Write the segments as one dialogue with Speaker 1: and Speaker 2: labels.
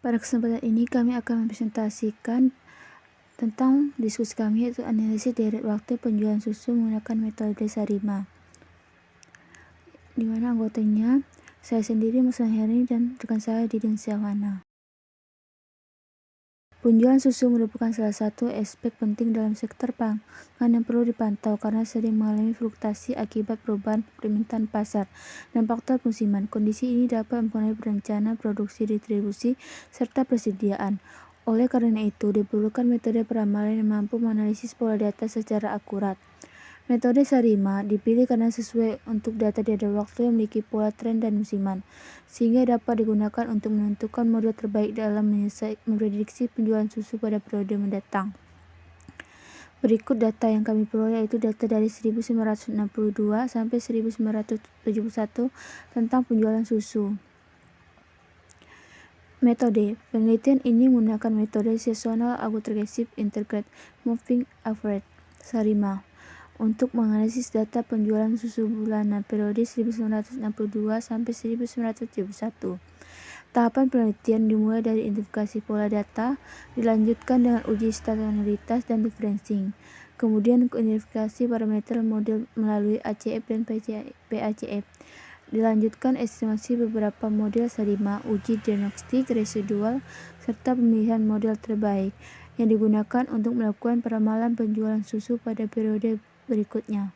Speaker 1: Pada kesempatan ini kami akan mempresentasikan tentang diskusi kami, yaitu analisis deret waktu penjualan susu menggunakan metode Sarima, di mana anggotanya saya sendiri, Mas Heri, dan rekan saya Didin Syahwana. Penjualan susu merupakan salah satu aspek penting dalam sektor pangan yang perlu dipantau karena sering mengalami fluktuasi akibat perubahan permintaan pasar dan faktor musiman. Kondisi ini dapat mempengaruhi perencanaan produksi, distribusi, serta persediaan. Oleh karena itu, diperlukan metode peramalan yang mampu menganalisis pola data secara akurat. Metode Sarima dipilih karena sesuai untuk data di waktu yang memiliki pola tren dan musiman, sehingga dapat digunakan untuk menentukan model terbaik dalam memprediksi penjualan susu pada periode mendatang. Berikut data yang kami peroleh, yaitu data dari 1962 sampai 1971 tentang penjualan susu. Metode penelitian ini menggunakan metode Seasonal Aggressive Integrated Moving Average (Sarima) untuk menganalisis data penjualan susu bulanan periode 1962 sampai 1971. Tahapan penelitian dimulai dari identifikasi pola data, dilanjutkan dengan uji statistikas dan differencing, kemudian identifikasi parameter model melalui ACF dan PACF, dilanjutkan estimasi beberapa model Sarima, uji diagnostik residual, serta pemilihan model terbaik yang digunakan untuk melakukan peramalan penjualan susu pada periode berikutnya.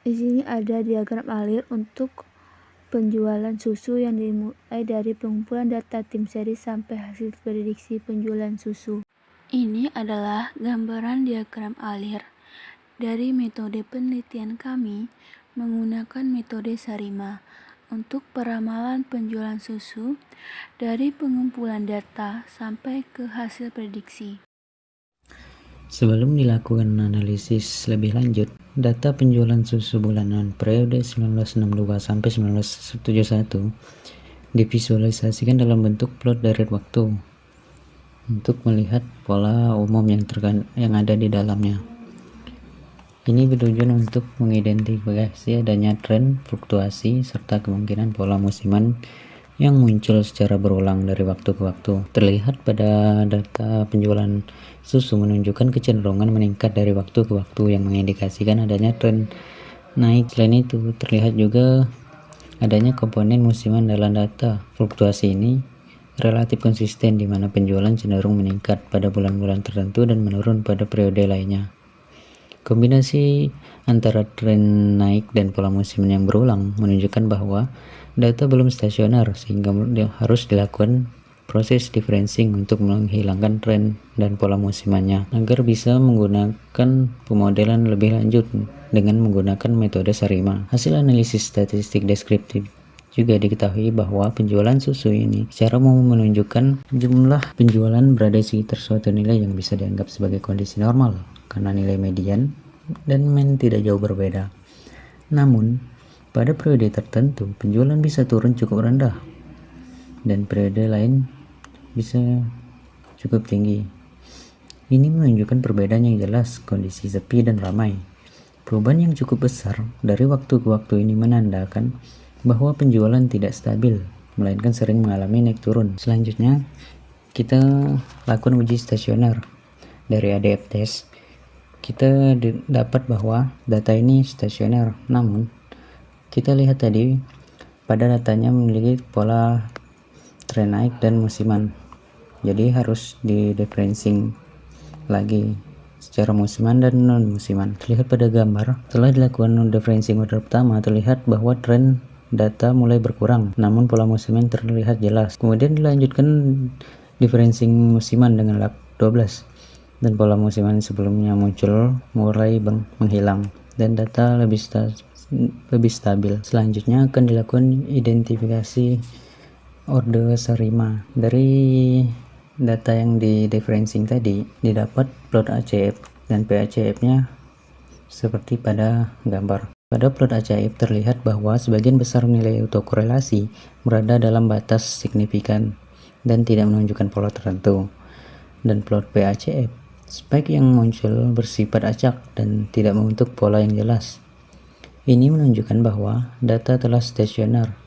Speaker 1: Di sini ada diagram alir untuk penjualan susu yang dimulai dari pengumpulan data tim seri sampai hasil prediksi penjualan susu. Ini adalah gambaran diagram alir dari metode penelitian kami menggunakan metode Sarima untuk peramalan penjualan susu dari pengumpulan data sampai ke hasil prediksi.
Speaker 2: Sebelum dilakukan analisis lebih lanjut, data penjualan susu bulanan periode 1962 sampai 1971 divisualisasikan dalam bentuk plot deret waktu untuk melihat pola umum yang ada di dalamnya. Ini bertujuan untuk mengidentifikasi adanya tren, fluktuasi, serta kemungkinan pola musiman yang muncul secara berulang dari waktu ke waktu. Terlihat pada data penjualan susu menunjukkan kecenderungan meningkat dari waktu ke waktu yang mengindikasikan adanya tren naik. Selain itu, terlihat juga adanya komponen musiman dalam data. Fluktuasi ini relatif konsisten di mana penjualan cenderung meningkat pada bulan-bulan tertentu dan menurun pada periode lainnya. Kombinasi antara tren naik dan pola musiman yang berulang menunjukkan bahwa data belum stasioner, sehingga harus dilakukan proses differencing untuk menghilangkan tren dan pola musimannya agar bisa menggunakan pemodelan lebih lanjut dengan menggunakan metode Sarima. Hasil analisis statistik deskriptif juga diketahui bahwa penjualan susu ini secara umum menunjukkan jumlah penjualan berada di sekitar suatu nilai yang bisa dianggap sebagai kondisi normal karena nilai median dan mean tidak jauh berbeda. Namun, pada periode tertentu, penjualan bisa turun cukup rendah, dan periode lain bisa cukup tinggi. Ini menunjukkan perbedaan yang jelas kondisi sepi dan ramai. Perubahan yang cukup besar dari waktu ke waktu ini menandakan bahwa penjualan tidak stabil, melainkan sering mengalami naik turun. Selanjutnya, kita lakukan uji stasioner. Dari ADF test, kita dapat bahwa data ini stasioner, namun kita lihat tadi pada datanya memiliki pola tren naik dan musiman, jadi harus di differencing lagi secara musiman dan non musiman. Terlihat pada gambar, setelah dilakukan differencing order pertama, terlihat bahwa tren data mulai berkurang, namun pola musiman terlihat jelas. Kemudian dilanjutkan differencing musiman dengan lap 12 dan pola musiman sebelumnya muncul mulai menghilang dan data lebih stabil. Selanjutnya akan dilakukan identifikasi order Sarima. Dari data yang di differencing tadi didapat plot ACF dan PACF nya seperti pada gambar. Pada plot ACF terlihat bahwa sebagian besar nilai autokorelasi berada dalam batas signifikan dan tidak menunjukkan pola tertentu. Dan plot PACF, spike yang muncul bersifat acak dan tidak membentuk pola yang jelas. Ini menunjukkan bahwa data telah stasioner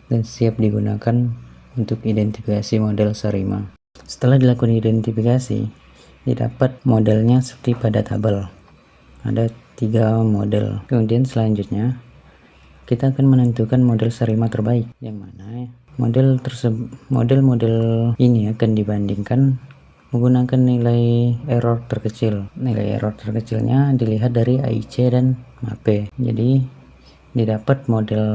Speaker 2: dan siap digunakan untuk identifikasi model Sarima. Setelah dilakukan identifikasi, didapat modelnya seperti pada tabel. Ada 3 model. Kemudian selanjutnya kita akan menentukan model Sarima terbaik, yang mana model ini akan dibandingkan menggunakan nilai error terkecil. Nilai error terkecilnya dilihat dari AIC dan MAPE. Jadi didapat model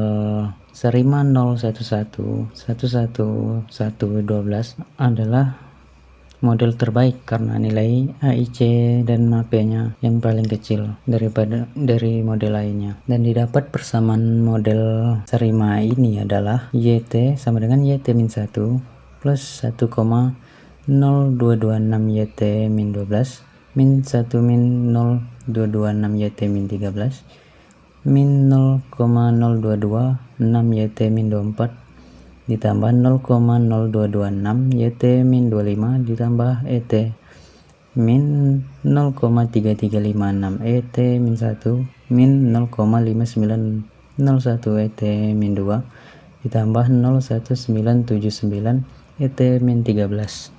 Speaker 2: Sarima 011 11112 adalah model terbaik karena nilai AIC dan MAPE-nya yang paling kecil dari model lainnya. Dan didapat persamaan model Sarima ini adalah YT sama dengan YT-1 plus 1,0226 YT-12 min 1 min 0226 YT-13 min 0,0226 YT-24 ditambah 0,0226 YT-25 ditambah ET min 0,3356 ET-1 min 0,5901 ET-2 ditambah 0,1979 ET-13,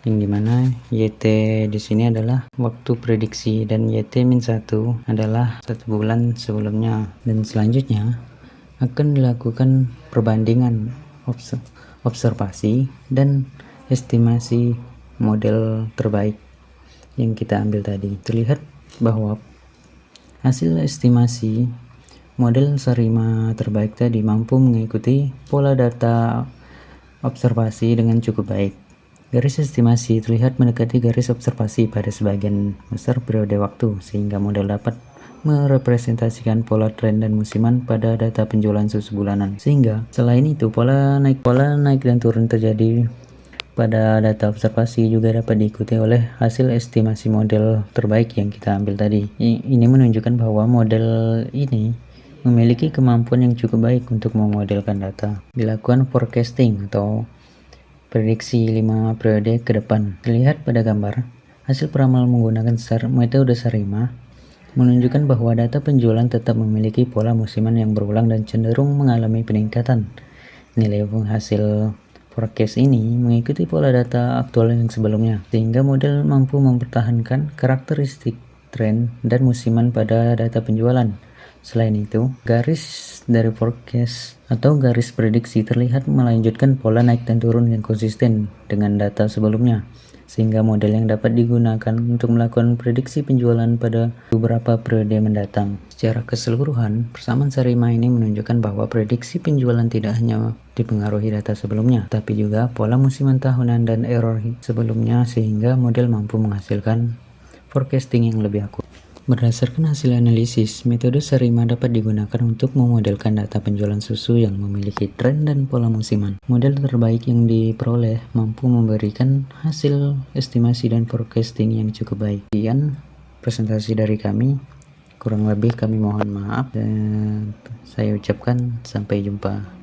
Speaker 2: yang dimana YT di sini adalah waktu prediksi dan YT-1 adalah 1 bulan sebelumnya. Dan selanjutnya akan dilakukan perbandingan observasi dan estimasi model terbaik yang kita ambil tadi. Terlihat bahwa hasil estimasi model Sarima terbaik tadi mampu mengikuti pola data observasi dengan cukup baik. Garis estimasi terlihat mendekati garis observasi pada sebagian besar periode waktu, sehingga model dapat merepresentasikan pola tren dan musiman pada data penjualan susu bulanan. Sehingga selain itu pola naik dan turun terjadi pada data observasi juga dapat diikuti oleh hasil estimasi model terbaik yang kita ambil tadi. Ini menunjukkan bahwa model ini memiliki kemampuan yang cukup baik untuk memodelkan data. Dilakukan forecasting atau prediksi 5 periode ke depan. Terlihat pada gambar, hasil peramal menggunakan metode Sarima menunjukkan bahwa data penjualan tetap memiliki pola musiman yang berulang dan cenderung mengalami peningkatan. Nilai hasil forecast ini mengikuti pola data aktual yang sebelumnya, sehingga model mampu mempertahankan karakteristik tren dan musiman pada data penjualan. Selain itu, garis dari forecast atau garis prediksi terlihat melanjutkan pola naik dan turun yang konsisten dengan data sebelumnya, sehingga model yang dapat digunakan untuk melakukan prediksi penjualan pada beberapa periode mendatang. Secara keseluruhan, persamaan Sarima ini menunjukkan bahwa prediksi penjualan tidak hanya dipengaruhi data sebelumnya, tapi juga pola musiman tahunan dan error sebelumnya, sehingga model mampu menghasilkan forecasting yang lebih akurat. Berdasarkan hasil analisis, metode Sarima dapat digunakan untuk memodelkan data penjualan susu yang memiliki tren dan pola musiman. Model terbaik yang diperoleh mampu memberikan hasil estimasi dan forecasting yang cukup baik. Sekian presentasi dari kami. Kurang lebih kami mohon maaf dan saya ucapkan sampai jumpa.